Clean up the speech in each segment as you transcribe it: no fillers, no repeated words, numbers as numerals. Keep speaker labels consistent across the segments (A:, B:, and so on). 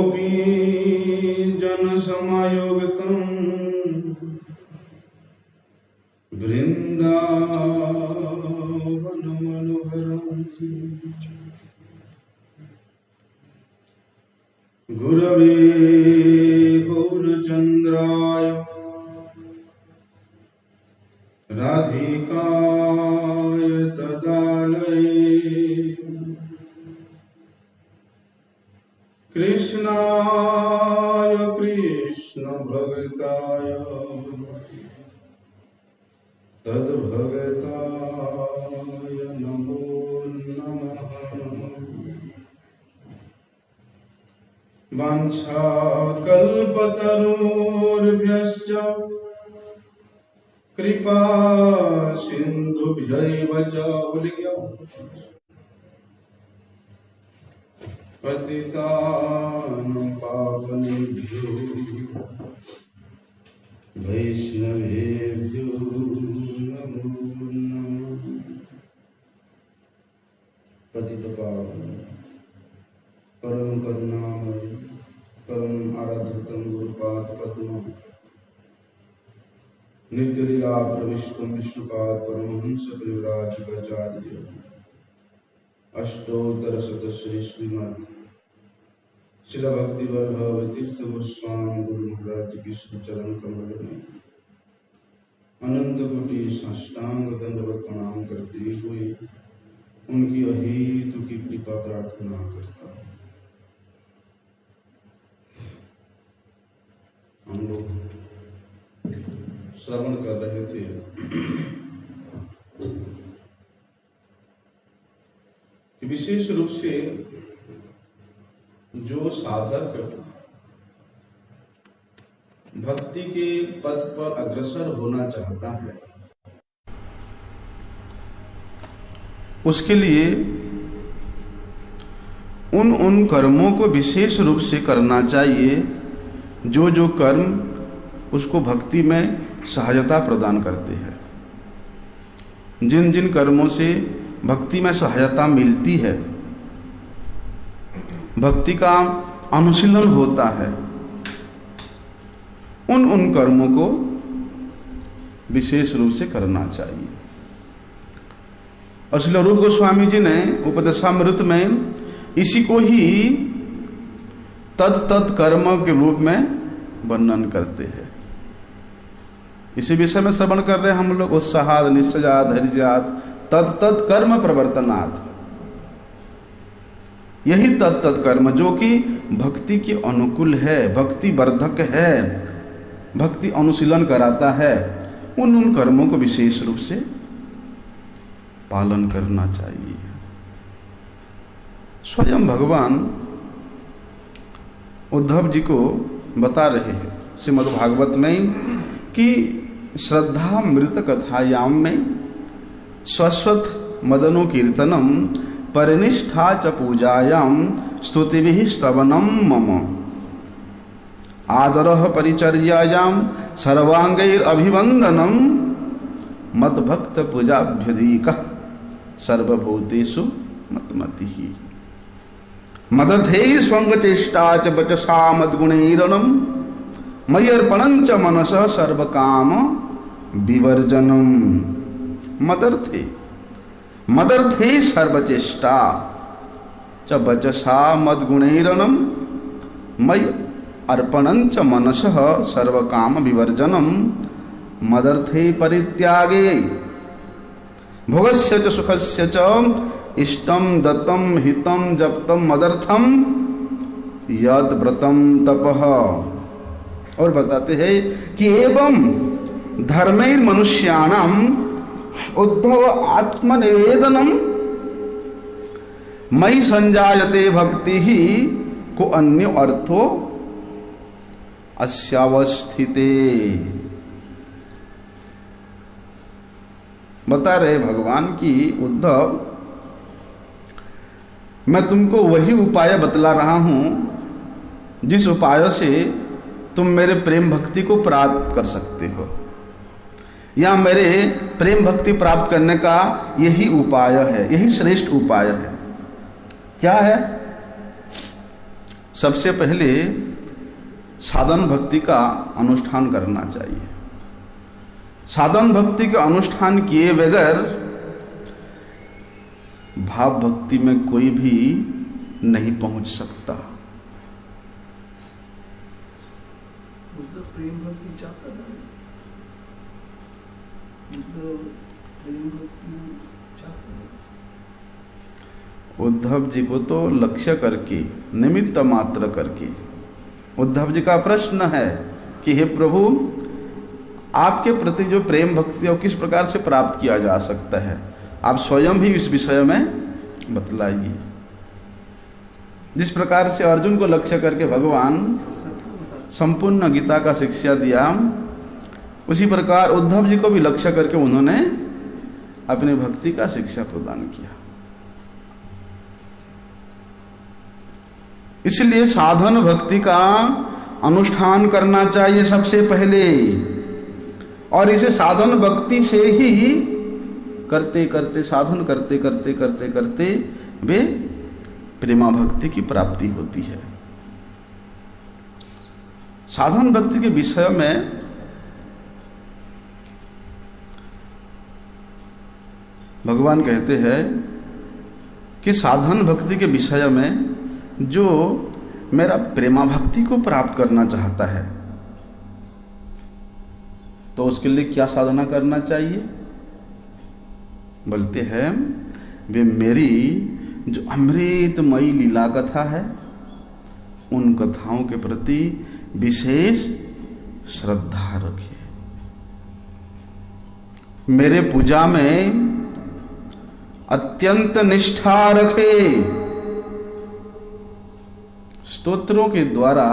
A: गोपी जन समायुक्तं वृंदावन मनोहरं गुरवे गौरचंद्राय राधिकाय तदालये कृष्णाय कृष्ण भगताय तद्भगताय नमो नमः। वाञ्छाकल्पतरुर्भ्यश्च कृपा सिन्धुभ्यैव च पतितानां पावनेभ्यो वैष्णवेभ्यो नमो नमः। पतित पावन परम करुणामय परम आराध्यतम गुरुपाद पद्म नित्य लीला प्रविष्टम विष्णुपाद परमहंस परिव्राजकाचार्य अष्टोत्तर शत श्रीमद् शिला भक्ति वल्लभ तीर्थ गोस्वामी गुरु महाराज की चरण कमल में अनंत कोटि साष्टांग दंडवत प्रणाम करते हुए उनकी अहेतु की कृपा प्रार्थना करता हूँ। हम लोग श्रवण कर रहे थे कि विशेष रूप से जो साधक भक्ति के पथ पर अग्रसर होना चाहता है उसके लिए उन कर्मों को विशेष रूप से करना चाहिए जो जो कर्म उसको भक्ति में सहायता प्रदान करते हैं। जिन जिन कर्मों से भक्ति में सहायता मिलती है, भक्ति का अनुशीलन होता है, उन कर्मों को विशेष रूप से करना चाहिए। और श्री रूप गोस्वामी जी ने उपदेशामृत में इसी को ही तत् कर्म के रूप में वर्णन करते हैं। इसी विषय में श्रवण कर रहे हैं हम लोग। उत्साहाद निश्चयाद धैर्याद तत् कर्म प्रवर्तनात्, यही तत् कर्म जो कि भक्ति के अनुकूल है, भक्ति वर्धक है, भक्ति अनुशीलन कराता है, उन कर्मों को विशेष रूप से पालन करना चाहिए। स्वयं भगवान उद्धव जी को बता रहे हैं श्रीमद्भागवत में कि श्रद्धा मृत कथायाम में स्वस्वत मदनो कीर्तनम परिनिष्ठा च पूजायाम स्तुतिभिः स्तवनम मम आदरः परिचर्यायाम सर्वांगैर अभिवंदनम मद्भक्त पूजाभ्यधिकः सर्वभूतेषु मत्मतिः मदर्थे स्वंगचेष्टा च वचसा मद्गुणैरणम मय्यर्पणं च मनसः सर्वकाम विवर्जनम। मदर्थे सर्वचेष्टा च वचसा मद्गुणैरणम मय्य अर्पणं च मनसः सर्वकाम विवर्जनम। मदर्थे परित्यागे भोगस्य च सुखस्य च इष्टं दत्तं हितं जप्तं मदर्थम यद व्रतम तपः। और बताते हैं कि एवं धर्मैर मनुष्याणाम उद्धव आत्मनिवेदनम मयि संजायते भक्ति ही को अन्य अर्थो अस्यावस्थिते। बता रहे भगवान की उद्धव, मैं तुमको वही उपाय बतला रहा हूं जिस उपाय से तुम मेरे प्रेम भक्ति को प्राप्त कर सकते हो, या मेरे प्रेम भक्ति प्राप्त करने का यही उपाय है, यही श्रेष्ठ उपाय है। क्या है? सबसे पहले साधन भक्ति का अनुष्ठान करना चाहिए। साधन भक्ति के अनुष्ठान किए बगैर भाव भक्ति में कोई भी नहीं पहुंच सकता।
B: प्रेम भक्ति चाहता था, प्रेम भक्ति चाहता था।
A: उद्धव जी को तो लक्ष्य करके, निमित्त मात्र करके उद्धव जी का प्रश्न है कि हे प्रभु, आपके प्रति जो प्रेम भक्ति है वो किस प्रकार से प्राप्त किया जा सकता है, आप स्वयं भी इस विषय में बतलाइए। जिस प्रकार से अर्जुन को लक्ष्य करके भगवान संपूर्ण गीता का शिक्षा दिया, उसी प्रकार उद्धव जी को भी लक्ष्य करके उन्होंने अपनी भक्ति का शिक्षा प्रदान किया। इसलिए साधन भक्ति का अनुष्ठान करना चाहिए सबसे पहले, और इसे साधन भक्ति से ही करते करते, साधन करते करते करते करते वे प्रेमा भक्ति की प्राप्ति होती है। साधन भक्ति के विषय में भगवान कहते हैं कि साधन भक्ति के विषय में जो मेरा प्रेमा भक्ति को प्राप्त करना चाहता है तो उसके लिए क्या साधना करना चाहिए? बोलते हैं वे मेरी जो अमृतमयी लीला कथा है उन कथाओं के प्रति विशेष श्रद्धा रखे, मेरे पूजा में अत्यंत निष्ठा रखे, स्तोत्रों के द्वारा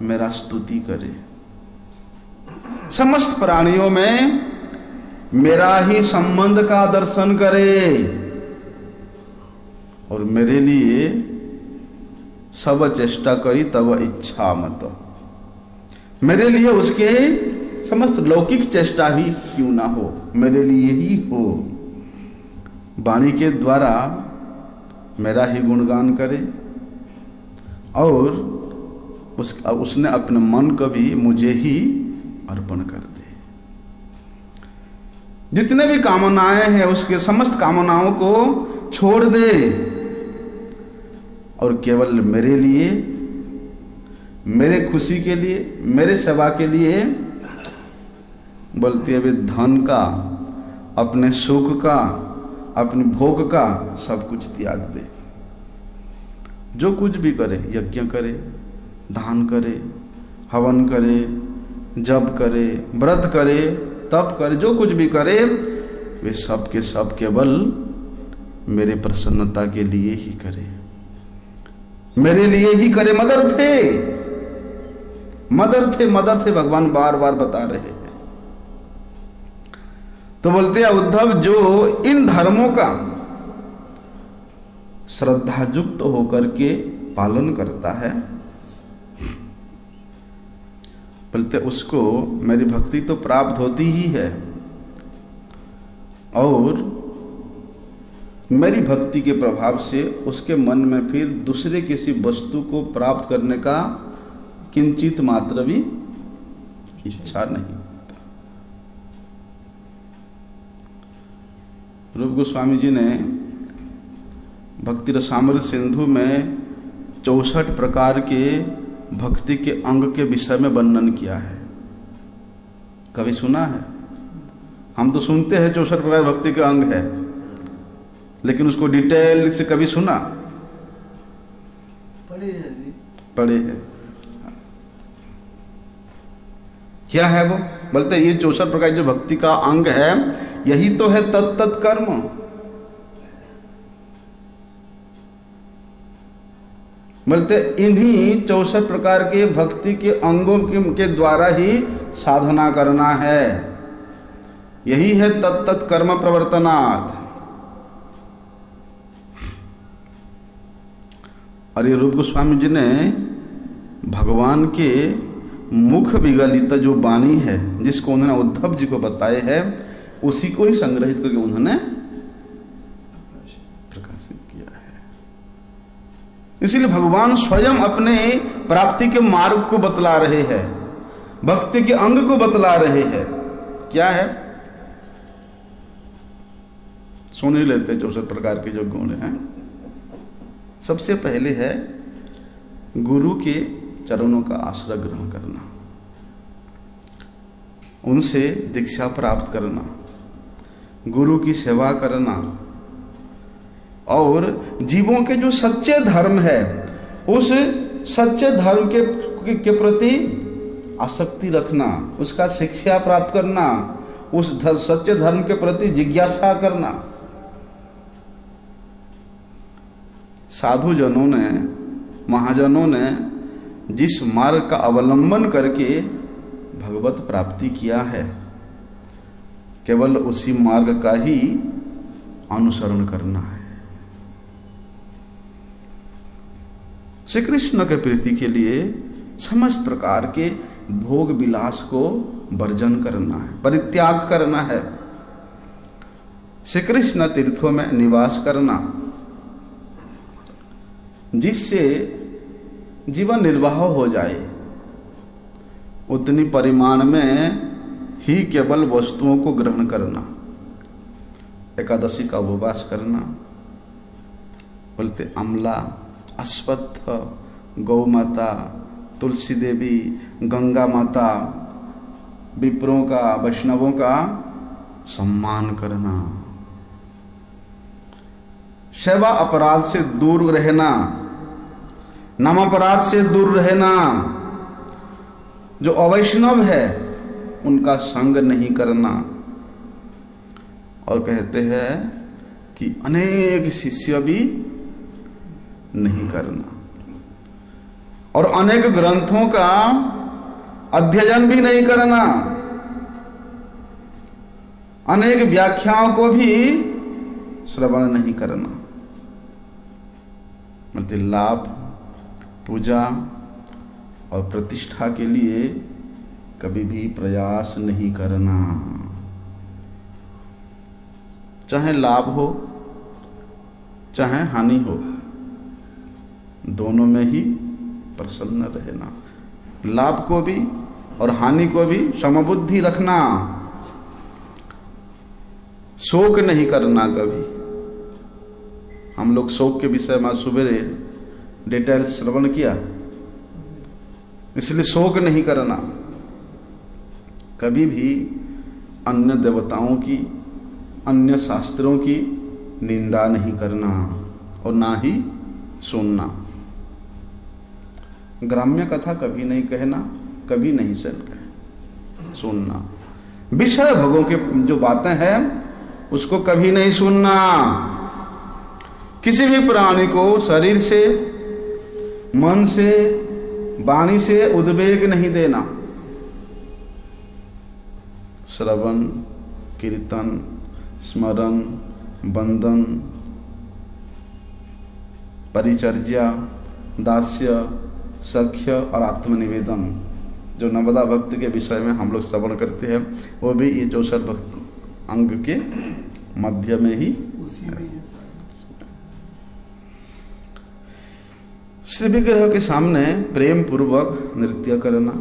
A: मेरा स्तुति करे, समस्त प्राणियों में मेरा ही संबंध का दर्शन करे और मेरे लिए सब चेष्टा करी तब इच्छा मत, मेरे लिए उसके समस्त लौकिक चेष्टा ही क्यों ना हो, मेरे लिए ही हो, वाणी के द्वारा मेरा ही गुणगान करे और उसने अपने मन को भी मुझे ही अर्पण कर दे। जितने भी कामनाएं हैं उसके समस्त कामनाओं को छोड़ दे और केवल मेरे लिए, मेरे खुशी के लिए, मेरे सेवा के लिए, बोलती है वे धन का, अपने सुख का, अपने भोग का सब कुछ त्याग दे। जो कुछ भी करे, यज्ञ करे, दान करे, हवन करे, जप करे, व्रत करे, तप करे, जो कुछ भी करे वे सब के सब केवल मेरे प्रसन्नता के लिए ही करे, मेरे लिए ही करे। मदर थे भगवान बार बार बता रहे हैं। तो बोलते हैं उद्धव जो इन धर्मों का श्रद्धायुक्त होकर के पालन करता है, बोलते उसको मेरी भक्ति तो प्राप्त होती ही है और मेरी भक्ति के प्रभाव से उसके मन में फिर दूसरे किसी वस्तु को प्राप्त करने का किंचित मात्र भी इच्छा नहीं। रूप गोस्वामी जी ने भक्ति रसामृत सिंधु में 64 प्रकार के भक्ति के अंग के विषय में वर्णन किया है। कभी सुना है? हम तो सुनते हैं 64 प्रकार भक्ति के अंग है, लेकिन उसको डिटेल से कभी सुना? पढ़े हैं। क्या है वो? बोलते ये 64 प्रकार जो भक्ति का अंग है यही तो है तत्त कर्म। बोलते इन्हीं 64 प्रकार के भक्ति के अंगों के द्वारा ही साधना करना है, यही है तत्त कर्म प्रवर्तनात्। और ये रूप गोस्वामी जी ने भगवान के मुख विगलित जो वाणी है जिसको उन्होंने उद्धव जी को बताए है उसी को ही संग्रहित करके उन्होंने प्रकाशित किया है। इसलिए भगवान स्वयं अपने प्राप्ति के मार्ग को बतला रहे हैं, भक्ति के अंग को बतला रहे हैं। क्या है? सुन ही लेते 64 प्रकार के जो गुण हैं। सबसे पहले है गुरु के चरणों का आश्रय ग्रहण करना, उनसे दीक्षा प्राप्त करना, गुरु की सेवा करना और जीवों के जो सच्चे धर्म है उस सच्चे धर्म के प्रति आसक्ति रखना, उसका शिक्षा प्राप्त करना, उस सच्चे धर्म के प्रति जिज्ञासा करना। साधु जनों ने, महाजनों ने जिस मार्ग का अवलंबन करके भगवत प्राप्ति किया है, केवल उसी मार्ग का ही अनुसरण करना है। श्री कृष्ण के प्रीति के लिए समस्त प्रकार के भोग विलास को वर्जन करना है, परित्याग करना है। श्री कृष्ण तीर्थों में निवास करना, जिससे जीवन निर्वाह हो जाए, उतनी परिमाण में ही केवल वस्तुओं को ग्रहण करना। एकादशी का उपवास करना, बोलते अमला, अश्वत्थ, गौ माता, तुलसी देवी, गंगा माता, विप्रों का, वैष्णवों का सम्मान करना, सेवा अपराध से दूर रहना, नाम अपराध से दूर रहना, जो अवैष्णव है उनका संग नहीं करना। और कहते हैं कि अनेक शिष्य भी नहीं करना और अनेक ग्रंथों का अध्ययन भी नहीं करना, अनेक व्याख्याओं को भी श्रवण नहीं करना। मतलब लाभ, पूजा और प्रतिष्ठा के लिए कभी भी प्रयास नहीं करना। चाहे लाभ हो चाहे हानि हो, दोनों में ही प्रसन्न रहना। लाभ को भी और हानि को भी समबुद्धि रखना, शोक नहीं करना कभी। हम लोग शोक के विषय में सुबह डिटेल श्रवण किया, इसलिए शोक नहीं करना। कभी भी अन्य देवताओं की, अन्य शास्त्रों की निंदा नहीं करना और ना ही सुनना। ग्राम्य कथा कभी नहीं कहना, कभी नहीं सुनना। विषय भोगों के जो बातें हैं उसको कभी नहीं सुनना। किसी भी प्राणी को शरीर से, मन से, वाणी से उद्वेग नहीं देना। श्रवण, कीर्तन, स्मरण, वंदन, परिचर्या, दास्य, सख्य और आत्मनिवेदन, जो नवदा भक्त के विषय में हम लोग श्रवण करते हैं, वो भी ये 64 भक्त अंग के मध्य में ही श्री विग्रह के सामने प्रेम पूर्वक नृत्य करना,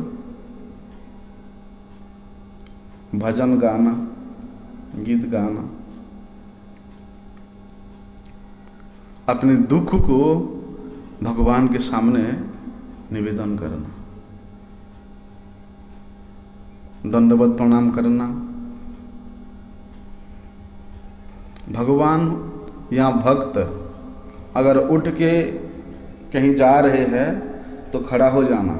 A: भजन गाना, गीत गाना, अपने दुख को भगवान के सामने निवेदन करना, दंडवत प्रणाम करना। भगवान या भक्त अगर उठ के कहीं जा रहे हैं तो खड़ा हो जाना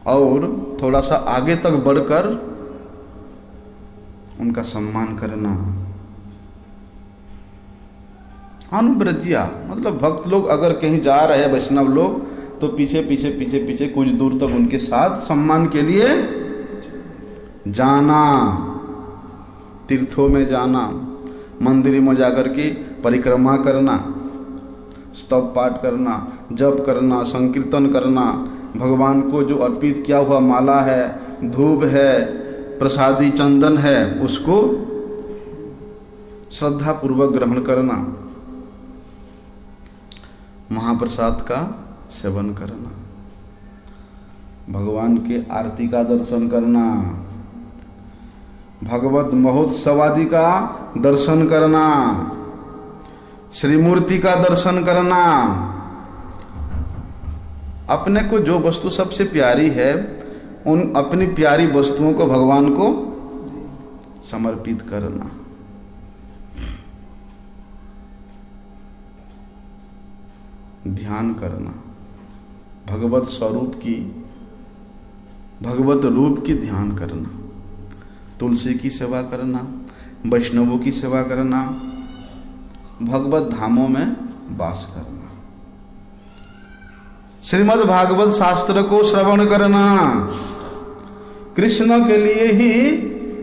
A: और थोड़ा सा आगे तक बढ़कर उनका सम्मान करना। अनुव्रज्या मतलब भक्त लोग अगर कहीं जा रहे हैं, वैष्णव लोग, तो पीछे पीछे पीछे पीछे कुछ दूर तक उनके साथ सम्मान के लिए जाना, तीर्थों में जाना, मंदिर में जाकर के परिक्रमा करना, स्तव पाठ करना, जप करना, संकीर्तन करना, भगवान को जो अर्पित किया हुआ माला है, धूप है, प्रसादी चंदन है, उसको श्रद्धा पूर्वक ग्रहण करना। महाप्रसाद का सेवन करना, भगवान के आरती का दर्शन करना, भगवत महोत्सव आदि का दर्शन करना, श्री मूर्ति का दर्शन करना, अपने को जो वस्तु सबसे प्यारी है उन अपनी प्यारी वस्तुओं को भगवान को समर्पित करना। ध्यान करना, भगवत स्वरूप की, भगवत रूप की ध्यान करना, तुलसी की सेवा करना, वैष्णवों की सेवा करना, भगवत धामों में वास करना, श्रीमद् भागवत शास्त्र को श्रवण करना, कृष्ण के लिए ही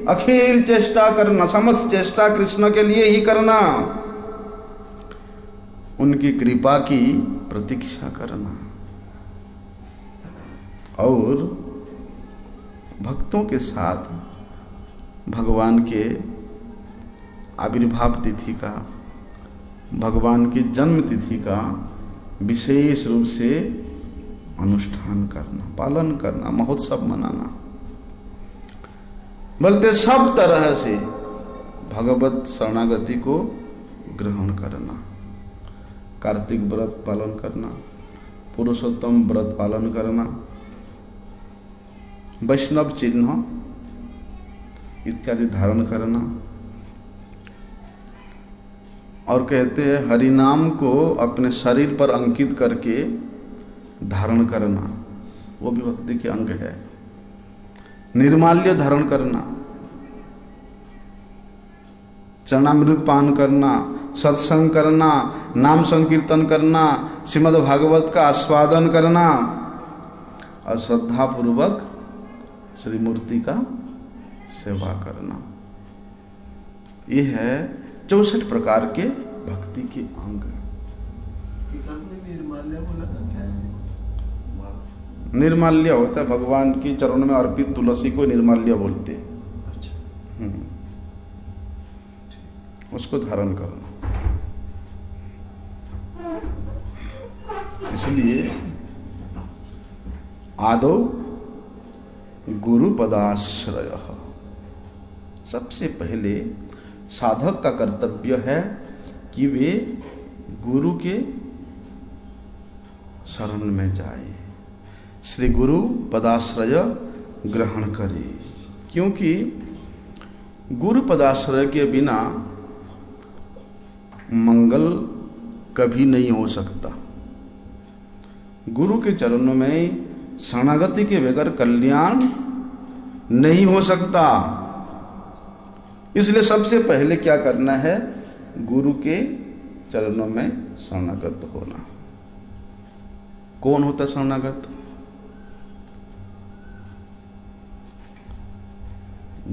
A: अखिल चेष्टा करना, समस्त चेष्टा कृष्ण के लिए ही करना, उनकी कृपा की प्रतीक्षा करना और भक्तों के साथ भगवान के आविर्भाव तिथि का, भगवान की जन्म तिथि का विशेष रूप से अनुष्ठान करना, पालन करना, महोत्सव मनाना। बोलते सब तरह से भगवत शरणागति को ग्रहण करना, कार्तिक व्रत पालन करना, पुरुषोत्तम व्रत पालन करना, वैष्णव चिन्ह इत्यादि धारण करना, और कहते हैं हरि नाम को अपने शरीर पर अंकित करके धारण करना, वो भी भक्ति के अंग है। निर्माल्य धारण करना, चरणामृत पान करना, सत्संग करना, नाम संकीर्तन करना, श्रीमद् भागवत का आस्वादन करना और श्रद्धा पूर्वक श्री मूर्ति का सेवा करना। ये है 64 प्रकार के भक्ति के अंग।
B: निर्माल्य बोला था, क्या है?
A: निर्माल्य होता है भगवान की चरणों में अर्पित तुलसी को निर्माल्य बोलते हैं। उसको धारण करना। इसलिए आदौ गुरु पदाश्रय, सबसे पहले साधक का कर्तव्य है कि वे गुरु के शरण में जाए, श्री गुरु पदाश्रय ग्रहण करे, क्योंकि गुरु पदाश्रय के बिना मंगल कभी नहीं हो सकता। गुरु के चरणों में शरणागति के बगैर कल्याण नहीं हो सकता। इसलिए सबसे पहले क्या करना है, गुरु के चरणों में शरणागत होना। कौन होता शरणागत?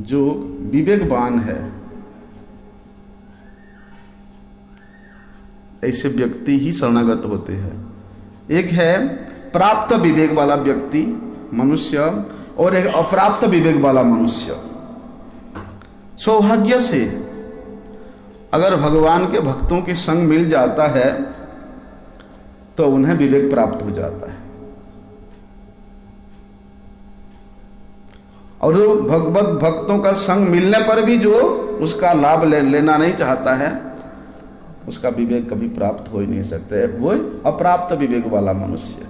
A: जो विवेकवान है, ऐसे व्यक्ति ही शरणागत होते हैं। एक है प्राप्त विवेक वाला व्यक्ति मनुष्य और एक अप्राप्त विवेक वाला मनुष्य। सौभाग्य से अगर भगवान के भक्तों के संग मिल जाता है तो उन्हें विवेक प्राप्त हो जाता है, और भगवत भक्तों का संग मिलने पर भी जो उसका लाभ लेना नहीं चाहता है, उसका विवेक कभी प्राप्त हो ही नहीं सकता है। वो अप्राप्त विवेक वाला मनुष्य है।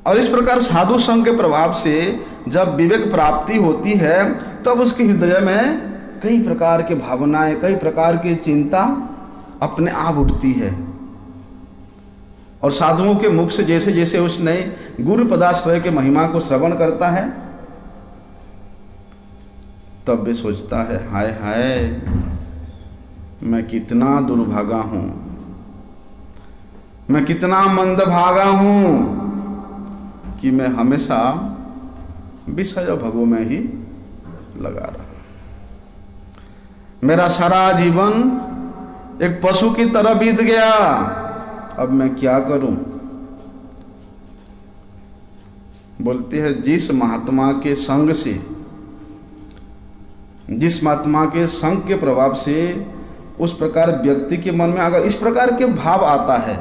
A: और इस प्रकार साधु संघ के प्रभाव से जब विवेक प्राप्ति होती है तब उसके हृदय में कई प्रकार के भावनाएं, कई प्रकार की चिंता अपने आप उठती है। और साधुओं के मुख से जैसे जैसे उसने गुरु पदाश्रय के महिमा को श्रवण करता है तब वे सोचता है, हाय हाय मैं कितना दुर्भागा हूं, मैं कितना मंदभागा हूं कि मैं हमेशा विषय भोगों में ही लगा रहा। मेरा सारा जीवन एक पशु की तरह बीत गया, अब मैं क्या करूं? बोलते हैं जिस महात्मा के संग से, जिस महात्मा के संग के प्रभाव से उस प्रकार व्यक्ति के मन में अगर इस प्रकार के भाव आता है,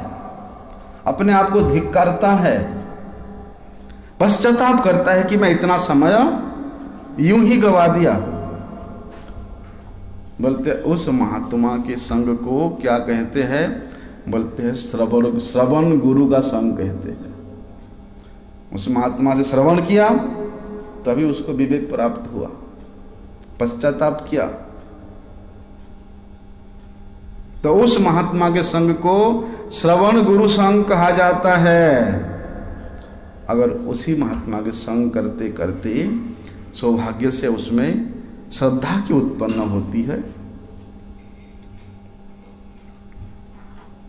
A: अपने आप को धिक्कारता है, पश्चाताप करता है कि मैं इतना समय यूं ही गवा दिया, बोलते उस महात्मा के संग को क्या कहते हैं? बोलते हैं श्रवण गुरु का संग कहते हैं। उस महात्मा से श्रवण किया तभी उसको विवेक प्राप्त हुआ, पश्चाताप किया तो उस महात्मा के संग को श्रवण गुरु संग कहा जाता है। अगर उसी महात्मा के संग करते करते सौभाग्य से उसमें श्रद्धा की उत्पन्न होती है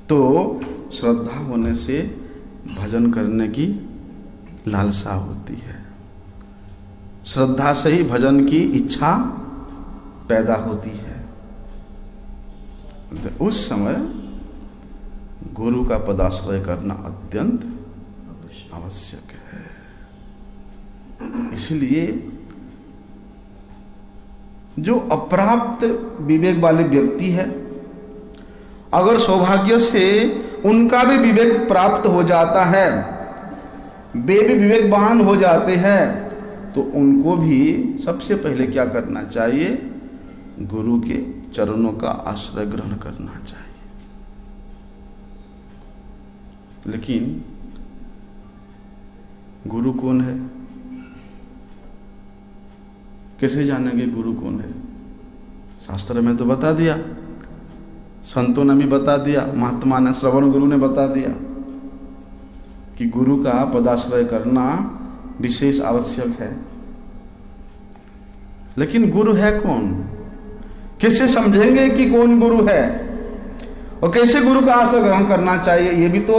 A: तो श्रद्धा होने से भजन करने की लालसा होती है, श्रद्धा से ही भजन की इच्छा पैदा होती है। उस समय गुरु का पदाश्रय करना अत्यंत आवश्यक है। इसलिए जो अप्राप्त विवेक वाले व्यक्ति है, अगर सौभाग्य से उनका भी विवेक प्राप्त हो जाता है, वे भी विवेकवान हो जाते हैं, तो उनको भी सबसे पहले क्या करना चाहिए? गुरु के चरणों का आश्रय ग्रहण करना चाहिए। लेकिन गुरु कौन है? कैसे जानेंगे गुरु कौन है? शास्त्र में तो बता दिया, संतों ने भी बता दिया, महात्मा ने, श्रवण गुरु ने बता दिया कि गुरु का पदाश्रय करना विशेष आवश्यक है। लेकिन गुरु है कौन? कैसे समझेंगे कि कौन गुरु है और कैसे गुरु का आश्रय ग्रहण करना चाहिए? ये भी तो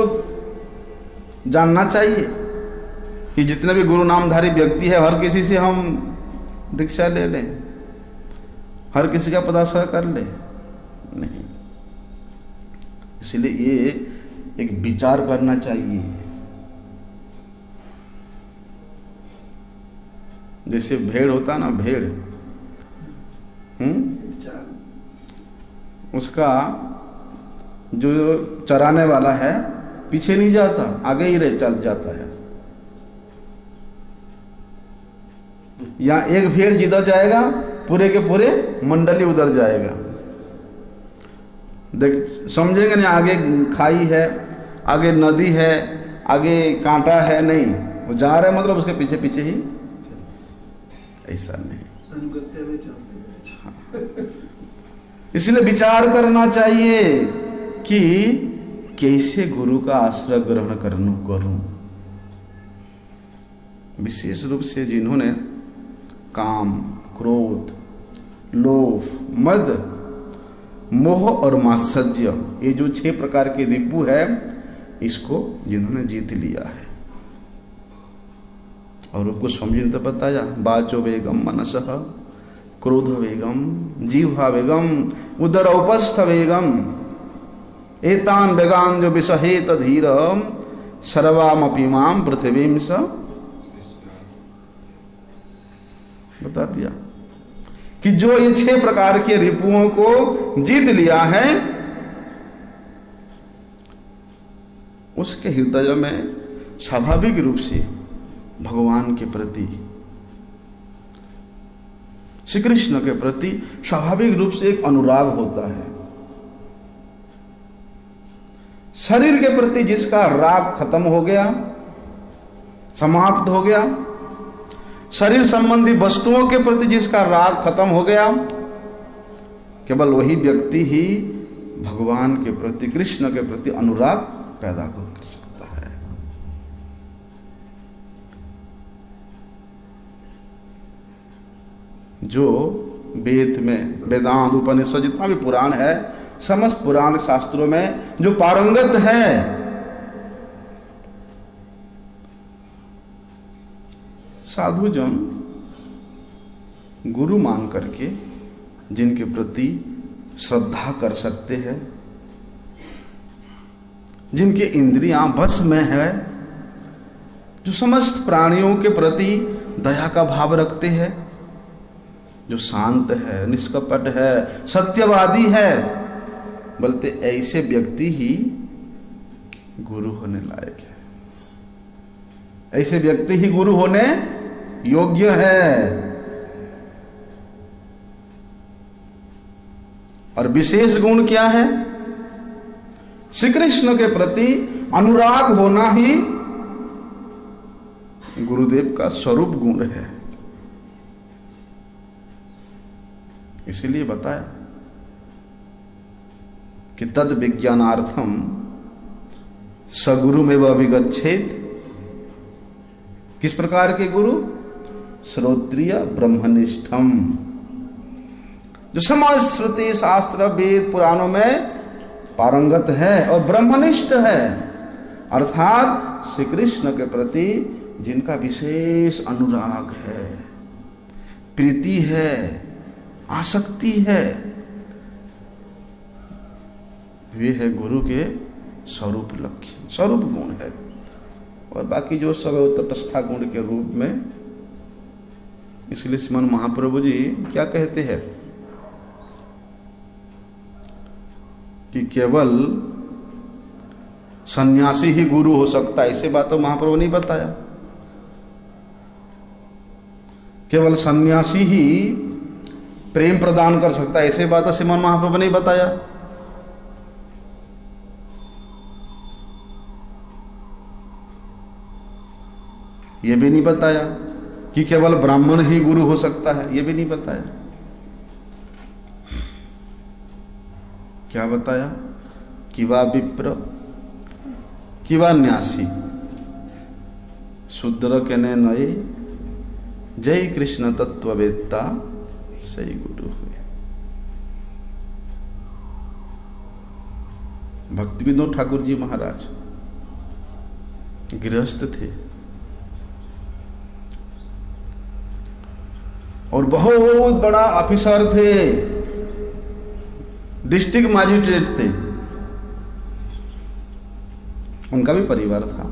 A: जानना चाहिए कि जितने भी गुरु नामधारी व्यक्ति है, हर किसी से हम दीक्षा ले लें, हर किसी का पदाश्रय कर ले? नहीं। इसलिए ये एक विचार करना चाहिए। जैसे भेड़ होता ना, भेड़, उसका जो चराने वाला है पीछे नहीं जाता, आगे ही चल जाता है। या एक भेड़ जिधर जाएगा पूरे के पूरे मंडली उधर जाएगा। देख समझेंगे नहीं, आगे खाई है, आगे नदी है, आगे कांटा है, नहीं, वो जा रहा है मतलब उसके पीछे पीछे ही। ऐसा नहीं, इसलिए विचार करना चाहिए कि कैसे गुरु का आश्रय ग्रहण करूं। विशेष रूप से जिन्होंने काम, क्रोध, लोभ, मद, मोह और मात्सर्य, ये जो 6 प्रकार के रिपु है, इसको जिन्होंने जीत लिया है और उसको समझने तो बताया, वाचो वेगम मनसः, क्रोध वेगम, जीवा वेगम, उदर उपस्थ वेगम, एतान वेगान जो विसहेत धीरम सर्वामपि माम पृथ्वीम स, बता दिया कि जो ये 6 प्रकार के रिपुओं को जीत लिया है, उसके हृदय में स्वाभाविक रूप से भगवान के प्रति, श्री कृष्ण के प्रति स्वाभाविक रूप से एक अनुराग होता है। शरीर के प्रति जिसका राग खत्म हो गया, समाप्त हो गया, शरीर संबंधी वस्तुओं के प्रति जिसका राग खत्म हो गया, केवल वही व्यक्ति ही भगवान के प्रति, कृष्ण के प्रति अनुराग पैदा कर सकता है। जो वेद में, वेदांत, उपनिषद, जितना भी पुराण है, समस्त पुराण शास्त्रों में जो पारंगत है, साधुजन गुरु मान करके जिनके प्रति श्रद्धा कर सकते हैं, जिनके इंद्रियां बस में है, जो समस्त प्राणियों के प्रति दया का भाव रखते हैं, जो शांत है, निष्कपट है, सत्यवादी है,
C: बोलते ऐसे व्यक्ति ही गुरु होने लायक है, ऐसे व्यक्ति ही गुरु होने योग्य है। और विशेष गुण क्या है? श्री कृष्ण के प्रति अनुराग होना ही गुरुदेव का स्वरूप गुण है। इसीलिए बताया कि तद विज्ञानार्थम सगुरुमेव अभिगच्छेत। किस प्रकार के गुरु? श्रोत्रिय ब्रह्मनिष्ठम, जो समस्त श्रुति शास्त्र वेद पुराणों में पारंगत है और ब्रह्मनिष्ठ है, अर्थात श्री कृष्ण के प्रति जिनका विशेष अनुराग है, प्रीति है, आसक्ति है, वे है गुरु के स्वरूप लक्ष्य, स्वरूप गुण है। और बाकी जो सब तटस्था गुण के रूप में। इसलिए श्रीमन महाप्रभु जी क्या कहते हैं कि केवल सन्यासी ही गुरु हो सकता है, ऐसे बात तो महाप्रभु नहीं बताया। केवल सन्यासी ही प्रेम प्रदान कर सकता है, ऐसे बात तो श्रीमन महाप्रभु ने बताया। ये भी नहीं बताया कि केवल ब्राह्मण ही गुरु हो सकता है, ये भी नहीं बताया। क्या बताया? कि वा विप्र कि वा न्यासी शूद्र केने नए जय कृष्ण तत्ववेत्ता सही गुरु हुए। भक्ति विनोद ठाकुर जी महाराज गृहस्थ थे और बहुत बड़ा ऑफिसर थे, डिस्ट्रिक्ट मजिस्ट्रेट थे। उनका भी परिवार था,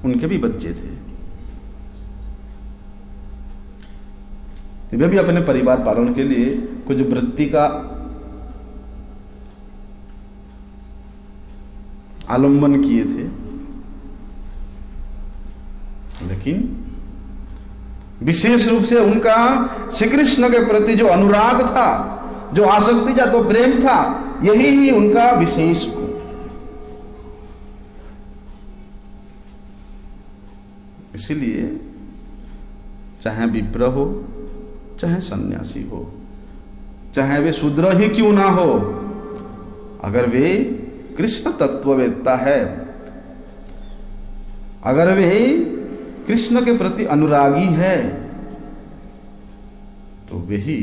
C: उनके भी बच्चे थे। वे भी अपने परिवार पालन के लिए कुछ वृत्ति का आलंबन किए थे, लेकिन विशेष रूप से उनका श्री कृष्ण के प्रति जो अनुराग था, जो आसक्ति था, तो प्रेम था, यही ही उनका विशेष गुण। इसीलिए चाहे विप्र हो, चाहे सन्यासी हो, चाहे वे शूद्र ही क्यों ना हो, अगर वे कृष्ण तत्ववेत्ता है, अगर वे कृष्ण के प्रति अनुरागी है, तो वे ही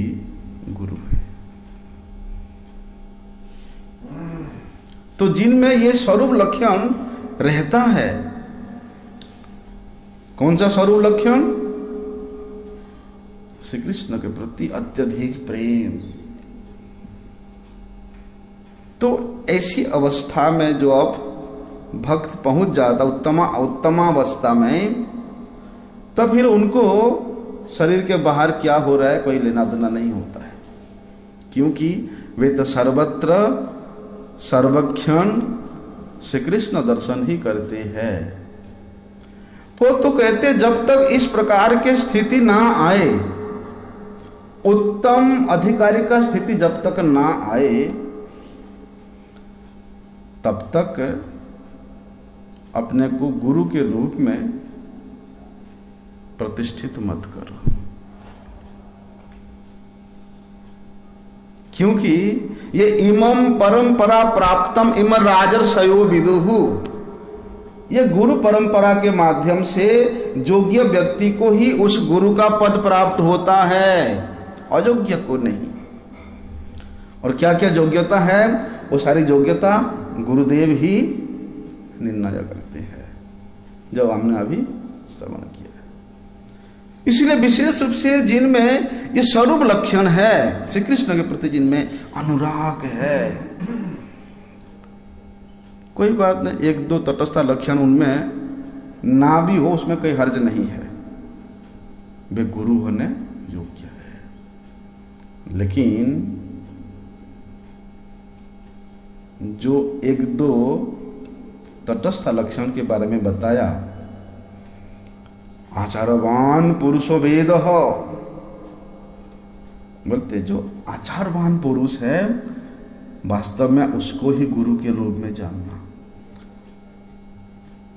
C: गुरु है। तो जिनमें ये स्वरूप लक्षण रहता है, कौन सा स्वरूप लक्षण? श्री कृष्ण के प्रति अत्यधिक प्रेम। तो ऐसी अवस्था में जो अब भक्त पहुंच जाता उत्तमावस्था में, तब फिर उनको शरीर के बाहर क्या हो रहा है कोई लेना देना नहीं होता है, क्योंकि वे तो सर्वत्र सर्वक्षण श्री कृष्ण दर्शन ही करते हैं। वो तो कहते जब तक इस प्रकार की स्थिति ना आए, उत्तम अधिकारी का स्थिति जब तक ना आए, तब तक अपने को गुरु के रूप में प्रतिष्ठित मत करो, क्योंकि ये इमं परंपरा प्राप्तम इम राजर्षयो विदुहु, ये गुरु परंपरा के माध्यम से योग्य व्यक्ति को ही उस गुरु का पद प्राप्त होता है, अयोग्य को नहीं। और क्या क्या योग्यता है? वो सारी योग्यता गुरुदेव ही निर्णय करते हैं, जो हमने अभी श्रवण किया। इसलिए विशेष रूप से जिनमें ये स्वरूप लक्षण है, श्री कृष्ण के प्रति जिनमें अनुराग है, कोई बात नहीं, एक दो तटस्थ लक्षण उनमें ना भी हो, उसमें कोई हर्ज नहीं है, वे गुरु होने योग्य है। लेकिन जो एक दो तटस्थ लक्षण के बारे में बताया, आचारवान पुरुषो वेद हो, बोलते जो आचारवान पुरुष है वास्तव में उसको ही गुरु के रूप में जानना।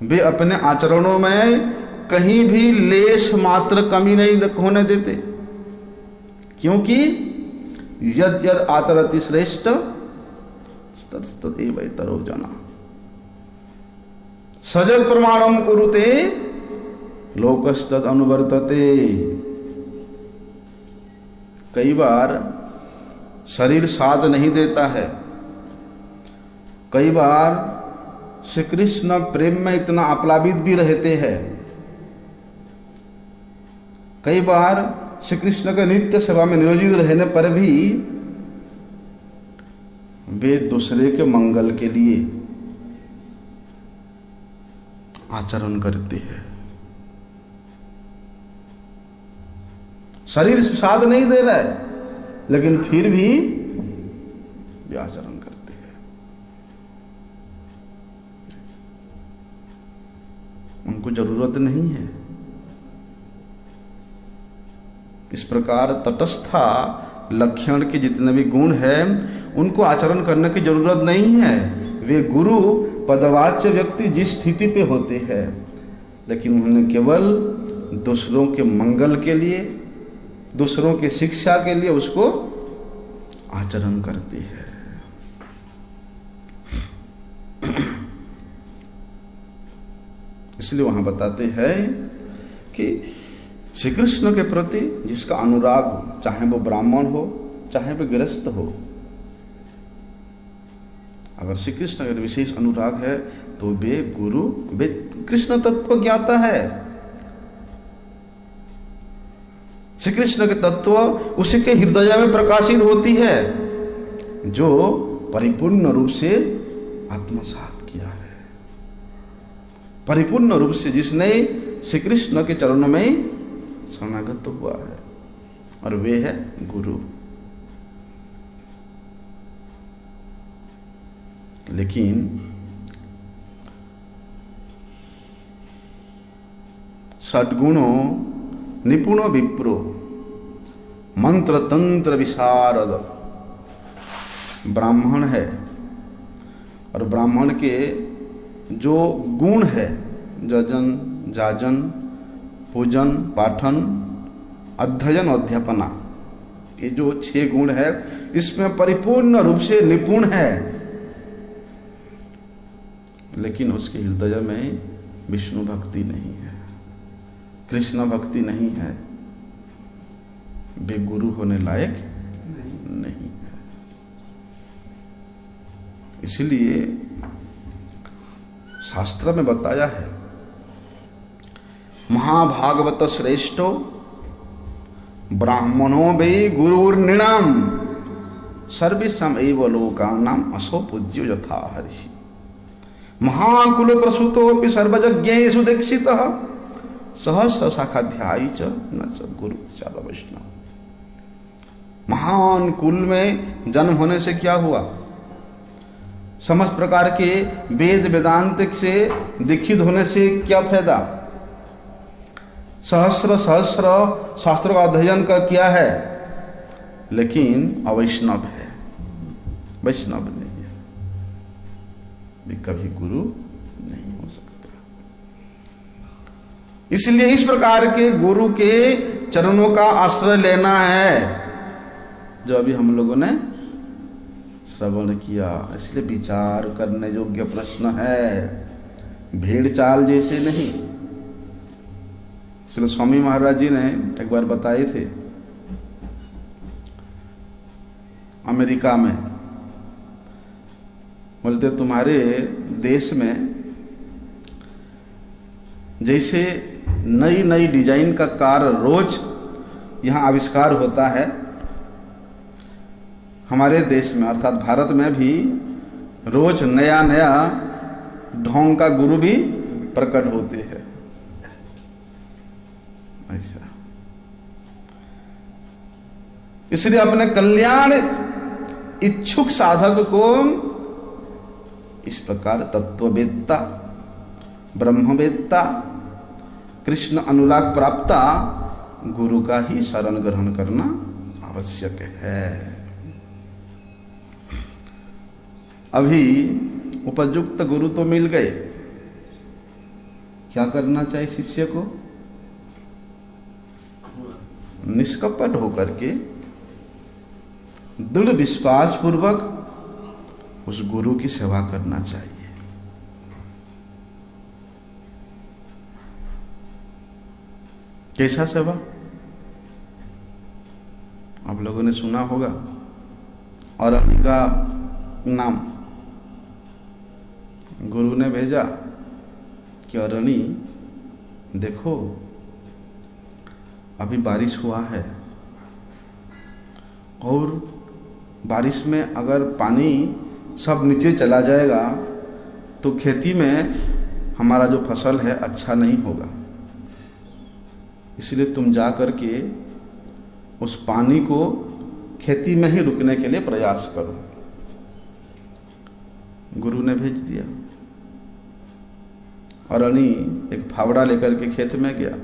C: वे अपने आचरणों में कहीं भी लेश मात्र कमी नहीं होने देते, क्योंकि यद यद आचरति श्रेष्ठ तत्तद एव इतरो जना, सजग प्रमाणम कुरुते लोकस्तद अनुवर्तते। कई बार शरीर साथ नहीं देता है, कई बार श्री कृष्ण प्रेम में इतना आप्लावित भी रहते हैं, कई बार श्री कृष्ण के नित्य सेवा में नियोजित रहने पर भी वे दूसरे के मंगल के लिए आचरण करते हैं। शरीर साथ नहीं दे रहा है, लेकिन फिर भी वे आचरण करते हैं। उनको जरूरत नहीं है। इस प्रकार तटस्था लक्षण के जितने भी गुण हैं उनको आचरण करने की जरूरत नहीं है। वे गुरु पदवाच्य व्यक्ति जिस स्थिति पे होते हैं, लेकिन उन्होंने केवल दूसरों के मंगल के लिए, दूसरों की शिक्षा के लिए उसको आचरण करते हैं। इसलिए वहां बताते हैं कि श्री कृष्ण के प्रति जिसका अनुराग हो, चाहे वो ब्राह्मण हो चाहे वो गृहस्थ हो, अगर श्री कृष्ण का विशेष अनुराग है तो वे गुरु, वे कृष्ण तत्व ज्ञाता है। श्री कृष्ण के तत्व उसी के हृदय में प्रकाशित होती है जो परिपूर्ण रूप से आत्मसात किया है, परिपूर्ण रूप से जिसने श्री कृष्ण के चरणों में शरणागत हुआ है, और वे है गुरु। लेकिन षड्गुणों निपुणो विप्रो मंत्र तंत्र विशारद ब्राह्मण है, और ब्राह्मण के जो गुण है, जजन जाजन पूजन पाठन अध्ययन अध्यापना, ये जो 6 गुण है इसमें परिपूर्ण रूप से निपुण है, लेकिन उसके हृदय में विष्णु भक्ति नहीं है, कृष्ण भक्ति नहीं है, वे गुरु होने लायक नहीं है। इसलिए शास्त्र में बताया है, महाभागवत श्रेष्ठो ब्राह्मणो वे गुरुर्नृणाम सर्वेषाम् एव लोकानां असो पूज्यो यथा हरिः। महाकुल प्रसूतोऽपि सर्वयज्ञेषु दीक्षितः सहस्र शाखाध्यायी च न च गुरु चाल वैष्णव। महान कुल में जन्म होने से क्या हुआ? समस्त प्रकार के वेद वेदांत से दीक्षित होने से क्या फायदा? सहस्र सहस्र शास्त्रों का अध्ययन कर किया है, लेकिन अवैष्णव है, वैष्णव नहीं है, वे कभी गुरु नहीं हो सकता। इसलिए इस प्रकार के गुरु के चरणों का आश्रय लेना है, जो अभी हम लोगों ने श्रवण किया। इसलिए विचार करने योग्य प्रश्न है, भेड़ चाल जैसे नहीं। इसलिए स्वामी महाराज जी ने एक बार बताए थे, अमेरिका में, बोलते तुम्हारे देश में जैसे नई नई डिजाइन का कार रोज यहां आविष्कार होता है, हमारे देश में अर्थात भारत में भी रोज नया नया ढोंग का गुरु भी प्रकट होते हैं। ऐसा इसलिए अपने कल्याण इच्छुक साधक को इस प्रकार तत्ववेत्ता, ब्रह्मवेत्ता, कृष्ण अनुराग प्राप्ता गुरु का ही शरण ग्रहण करना आवश्यक है। अभी उपयुक्त गुरु तो मिल गए, क्या करना चाहिए शिष्य को? निष्कपट होकर के दृढ़ विश्वास पूर्वक उस गुरु की सेवा करना चाहिए। कैसा सेवा? आप लोगों ने सुना होगा, और का नाम गुरु ने भेजा कि अरणी देखो अभी बारिश हुआ है, और बारिश में अगर पानी सब नीचे चला जाएगा तो खेती में हमारा जो फसल है अच्छा नहीं होगा, इसलिए तुम जा करके उस पानी को खेती में ही रुकने के लिए प्रयास करो। गुरु ने भेज दिया। अरणी एक फावड़ा लेकर के खेत में गया,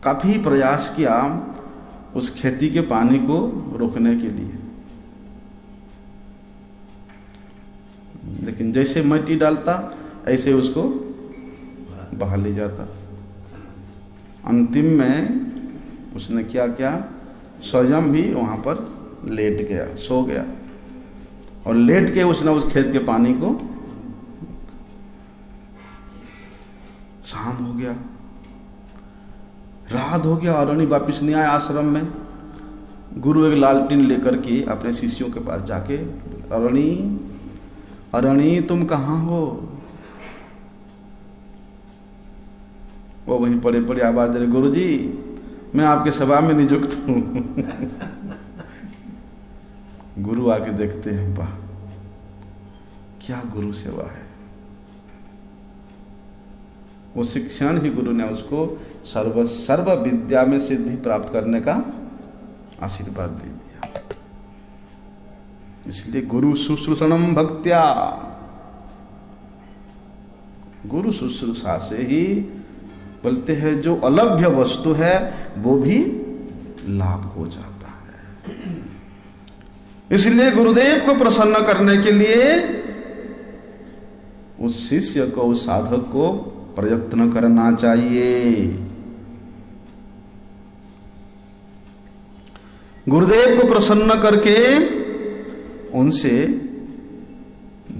C: काफी प्रयास किया उस खेती के पानी को रोकने के लिए, लेकिन जैसे मिट्टी डालता ऐसे उसको बहा ले जाता। अंतिम में उसने क्या किया, स्वयं भी वहां पर लेट गया, सो गया, और लेट के उसने उस खेत के पानी को, शाम हो गया, रात हो गया, अरणी वापिस नहीं आया आश्रम में। गुरु एक लालटीन लेकर के अपने शिष्यों के पास जाके, अरणी अरणी तुम कहाँ हो? वो वहीं पड़े पड़े आवाज दे रहे, गुरुजी मैं आपके सभा में नियुक्त हूं। गुरु आके देखते हैं, वाह क्या गुरु सेवा है। वो शिक्षण ही गुरु ने उसको सर्व विद्या में सिद्धि प्राप्त करने का आशीर्वाद दे दिया। इसलिए गुरु शुश्रूषणम भक्त्या, गुरु शुश्रूषा से ही बोलते हैं जो अलभ्य वस्तु है वो भी लाभ हो जाता है। इसलिए गुरुदेव को प्रसन्न करने के लिए उस शिष्य को, उस साधक को प्रयत्न करना चाहिए। गुरुदेव को प्रसन्न करके उनसे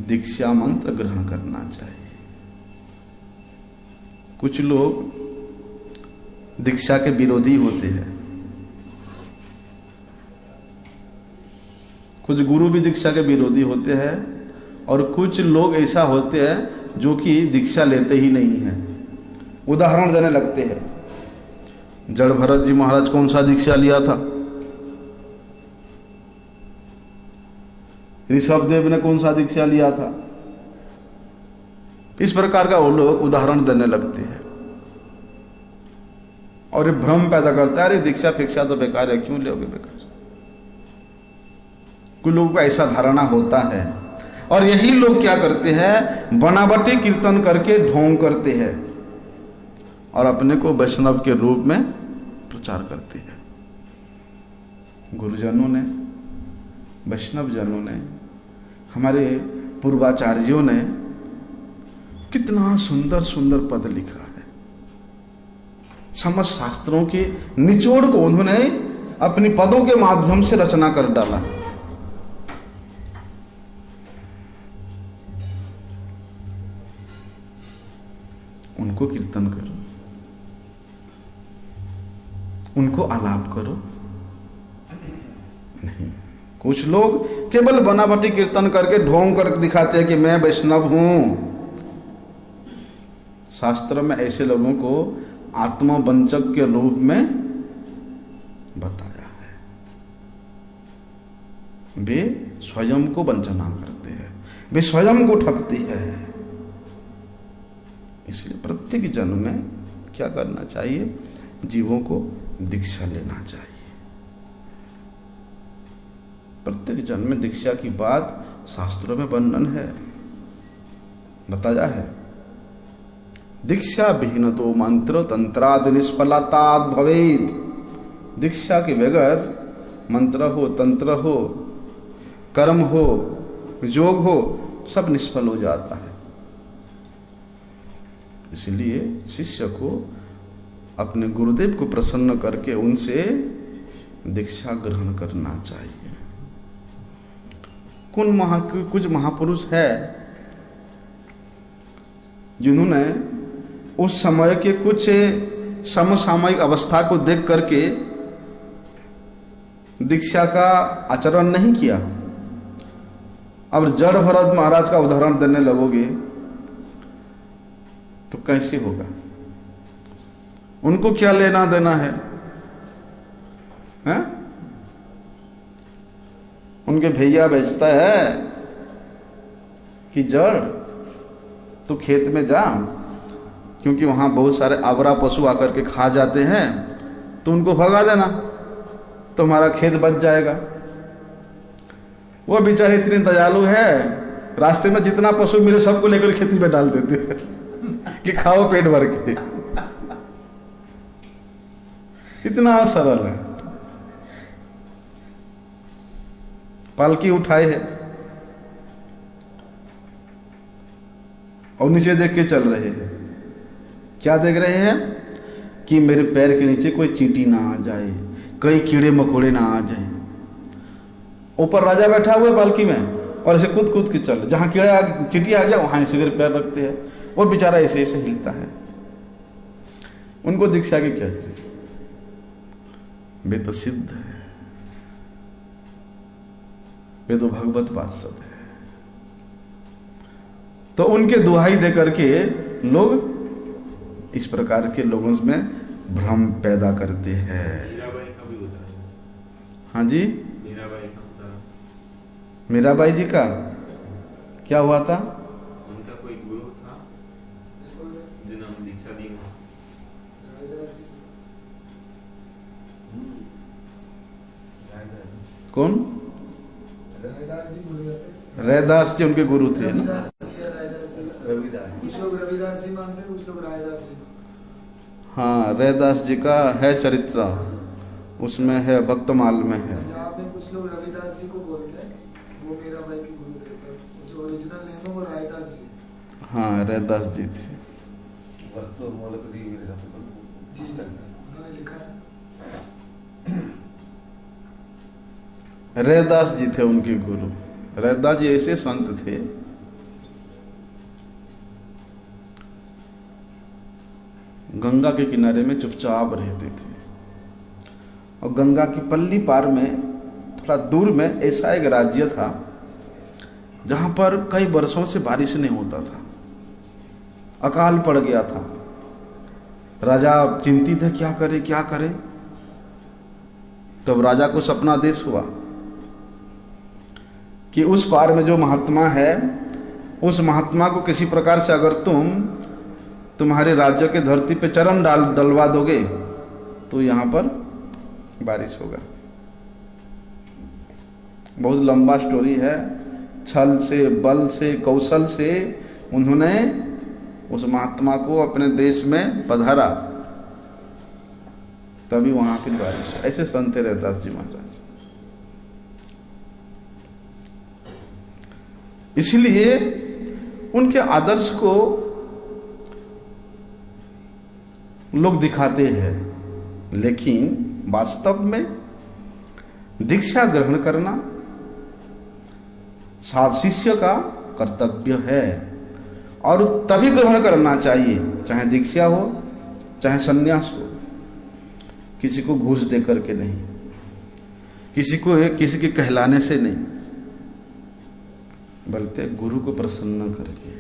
C: दीक्षा मंत्र ग्रहण करना चाहिए। कुछ लोग दीक्षा के विरोधी होते हैं, कुछ गुरु भी दीक्षा के विरोधी होते हैं, और कुछ लोग ऐसा होते हैं जो कि दीक्षा लेते ही नहीं है, उदाहरण देने लगते हैं। जड़ भरत जी महाराज कौन सा दीक्षा लिया था? ऋषभ देव ने कौन सा दीक्षा लिया था? इस प्रकार का वो लोग उदाहरण देने लगते हैं और ये भ्रम पैदा करता है, अरे दीक्षा फिक्षा तो बेकार है, क्यों लोगे बेकार। कुछ लोगों को ऐसा धारणा होता है, और यही लोग क्या करते हैं, बनावटी कीर्तन करके ढोंग करते हैं और अपने को वैष्णव के रूप में प्रचार करते हैं। गुरुजनों ने, वैष्णव जनों ने, हमारे पूर्वाचार्यों ने कितना सुंदर सुंदर पद लिखा है। समस्त शास्त्रों के निचोड़ को उन्होंने अपनी पदों के माध्यम से रचना कर डाला। उनको कीर्तन करो, उनको आलाप करो। नहीं, कुछ लोग केवल बनावटी कीर्तन करके ढोंग कर दिखाते हैं कि मैं वैष्णव हूं। शास्त्र में ऐसे लोगों को आत्मवंचक के रूप में बताया है। वे स्वयं को वंचना करते हैं, वे स्वयं को ठगते हैं। इसलिए प्रत्येक जन्म में क्या करना चाहिए, जीवों को दीक्षा लेना चाहिए। प्रत्येक जन्म में दीक्षा की बात शास्त्रों में वर्णन है, बताया है। दीक्षा विहीन तो मंत्र तंत्रादि निष्फलतात् भवेत्। दीक्षा के बगैर मंत्र हो, तंत्र हो, कर्म हो, योग हो, सब निष्फल हो जाता है। इसलिए शिष्य को अपने गुरुदेव को प्रसन्न करके उनसे दीक्षा ग्रहण करना चाहिए। कुछ महापुरुष है जिन्होंने उस समय के कुछ समसामयिक अवस्था को देख करके दीक्षा का आचरण नहीं किया। अब जड़ भरत महाराज का उदाहरण देने लगोगे तो कैसे होगा? उनको क्या लेना देना है? हैं? उनके भैया बेचता है कि जड़ तो खेत में जा, क्योंकि वहां बहुत सारे आवारा पशु आकर के खा जाते हैं, तो उनको भगा देना, तुम्हारा खेत बच जाएगा। वो बेचारे इतने दयालु है, रास्ते में जितना पशु मिले सबको लेकर खेती में डाल देते हैं कि खाओ पेट भर के। इतना सरल है। पालकी उठाए है और नीचे देख के चल रहे हैं। क्या देख रहे हैं? कि मेरे पैर के नीचे कोई चींटी ना आ जाए, कई कीड़े मकोड़े ना आ जाए। ऊपर राजा बैठा हुआ है पालकी में और ऐसे कूद कूद के चल, जहां कीड़ा चींटी आ गया वहां ऐसे पैर रखते हैं, और बेचारा ऐसे ऐसे हिलता है। उनको दीक्षा की क्या चीज? वे तो सिद्ध है, वे तो भगवत पार्षद है। तो उनके दुहाई दे करके लोग इस प्रकार के लोगों में भ्रम पैदा करते हैं। हाँ जी, मीराबाई जी का क्या हुआ था?
D: उनका कोई गुरु था जिन्होंने दीक्षा दी।
C: कौन? रैदास जी उनके गुरु थे ना?
B: कुछ लोग रविदास जी मानते हैं, कुछ लोग रायदास जी।
C: हाँ, रैदास जी का है चरित्र, उसमें है, भक्तमाल में है।
B: पंजाब में कुछ लोग रविदास जी को बोलते हैं, वो मीराबाई के गुरु थे। जो ओरिजिनल नेम है वो रायदास जी।
C: हाँ, रैदास जी थे।
B: उन्होंने लिखा है।
C: रैदास जी थे उनके गुरु। रैदास जी ऐसे संत थे गंगा के किनारे में चुपचाप रहते थे, और गंगा की पल्ली पार में थोड़ा दूर में ऐसा एक राज्य था जहां पर कई वर्षों से बारिश नहीं होता था, अकाल पड़ गया था। राजा चिंतित है, क्या करे क्या करे। तब राजा को सपना देश हुआ कि उस पार में जो महात्मा है, उस महात्मा को किसी प्रकार से अगर तुम्हारे राज्य के धरती पे चरण डलवा दोगे तो यहां पर बारिश होगा। बहुत लंबा स्टोरी है। छल से, बल से, कौशल से उन्होंने उस महात्मा को अपने देश में पधारा, तभी वहां फिर बारिश। ऐसे संत रैदास जी महाराज। इसलिए उनके आदर्श को लोग दिखाते हैं, लेकिन वास्तव में दीक्षा ग्रहण करना शिष्य का कर्तव्य है, और तभी ग्रहण करना चाहिए, चाहे दीक्षा हो चाहे संन्यास हो। किसी को घूस दे करके नहीं, किसी के कहलाने से नहीं, बल्कि गुरु को प्रसन्न करके।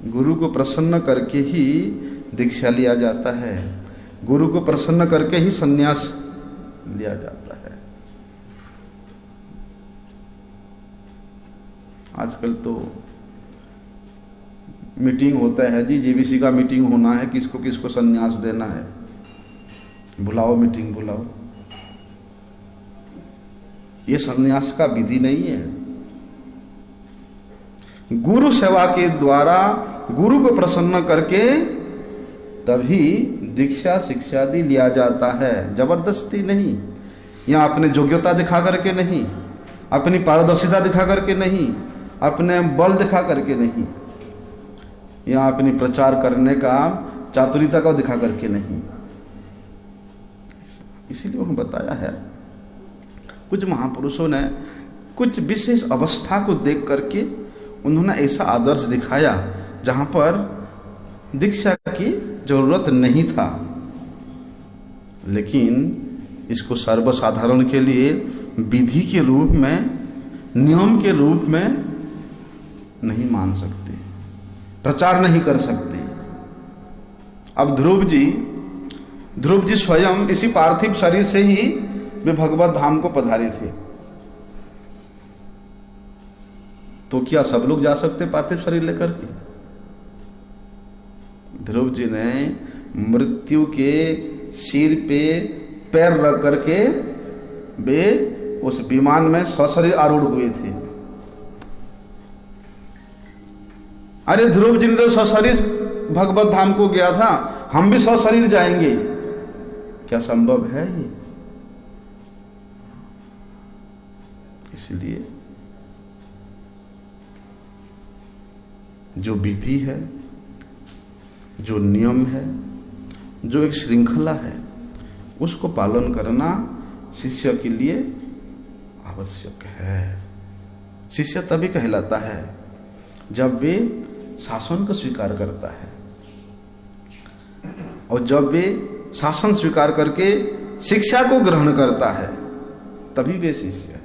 C: गुरु को प्रसन्न करके ही दीक्षा लिया जाता है, गुरु को प्रसन्न करके ही संन्यास लिया जाता है। आजकल तो मीटिंग होता है जी, जीबीसी का मीटिंग होना है, किसको किसको संन्यास देना है, बुलाओ मीटिंग बुलाओ। ये सन्यास का विधि नहीं है। गुरु सेवा के द्वारा गुरु को प्रसन्न करके तभी दीक्षा शिक्षा आदि लिया जाता है, जबरदस्ती नहीं। यहाँ अपने योग्यता दिखा करके नहीं, अपनी पारदर्शिता दिखा करके नहीं, अपने बल दिखा करके नहीं, यहाँ अपनी प्रचार करने का चातुर्यता को दिखा करके नहीं। इसीलिए वह बताया है, कुछ महापुरुषों ने कुछ विशेष अवस्था को देख करके उन्होंने ऐसा आदर्श दिखाया जहां पर दीक्षा की जरूरत नहीं था, लेकिन इसको सर्वसाधारण के लिए विधि के रूप में, नियम के रूप में नहीं मान सकते, प्रचार नहीं कर सकते। अब ध्रुव जी स्वयं इसी पार्थिव शरीर से ही वे भगवत धाम को पधारे थे, तो क्या सब लोग जा सकते पार्थिव शरीर लेकर के? ध्रुव जी ने मृत्यु के सिर पे पैर रख करके वे उस विमान में सशरीर आरूढ़ हुए थे। अरे ध्रुव जी ने तो सशरीर भगवत धाम को गया था, हम भी सशरीर जाएंगे, क्या संभव है ये? इसलिए जो विधि है, जो नियम है, जो एक श्रृंखला है, उसको पालन करना शिष्य के लिए आवश्यक है। शिष्य तभी कहलाता है जब वे शासन को स्वीकार करता है, और जब वे शासन स्वीकार करके शिक्षा को ग्रहण करता है, तभी वे शिष्य है।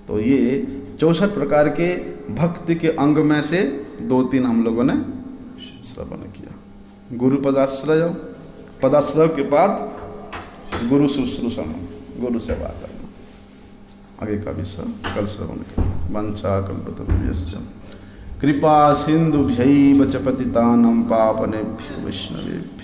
C: तो ये 64 प्रकार के भक्ति के अंग में से 2-3 हम लोगों ने श्रवण किया। गुरु पदाश्रय के बाद गुरु शुश्रूषण, गुरु सेवा करना, आगे का विषय कल श्रवण करें। वंशा कल्पतरुभ्यश्च कृपा सिंधुभ्यैव च पतितानां पावनेभ्यो वैष्णवेभ्यो